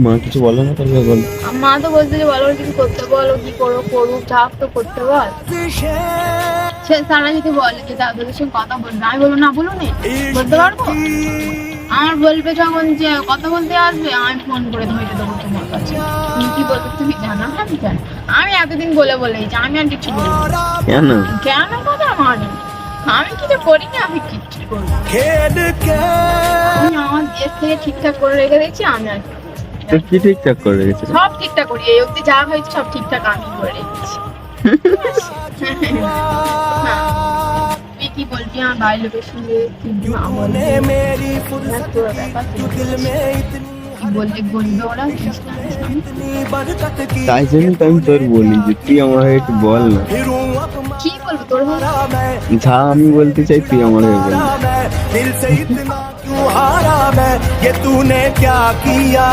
মা কিছু বলো না তাহলে বল। মা তো বলছে যে বলো কিছু করতে বলো, কি করো করুক, যা তো করতে বল। সে তারা যদি বলে যে তাদের সঙ্গে কথা বলবে, আমি বলবো না বলুন, বলতে পারবো। আমার বলবে যখন যে কথা বলতে আসবে, আমি ফোন করে ধরে দেবো তোমার কাছে, তুমি কি বলবে তুমি জানো। আমি জানি, আমি এতদিন বলে বলেই যে আমি আর কিছু বলবো না। কেন? কেন কথা মানে আমি কিছু করিনি, আমি কিচ্ছু করবো। আমি আমার দেশ থেকে ঠিকঠাক করে রেখে দিচ্ছি, আমি আর তো কি ঠিকঠাক করে রেখেছিস? সব ঠিকঠাক করি, এই অব্দি যা হয়েছে সব ঠিকঠাক আমি করে রেখেছি। তুই কি বলবি আমার বাড়ির লোকের সঙ্গে, বললে বলবে ওরা তাই জন্য তো আমি তোর বলি যে তুই আমার হয়ে একটু বল না। কি বলবো তোর হয়ে? যা আমি বলতে চাই তুই আমার হয়ে বল। दिल से इतना क्यों हारा मैं, ये तूने क्या किया।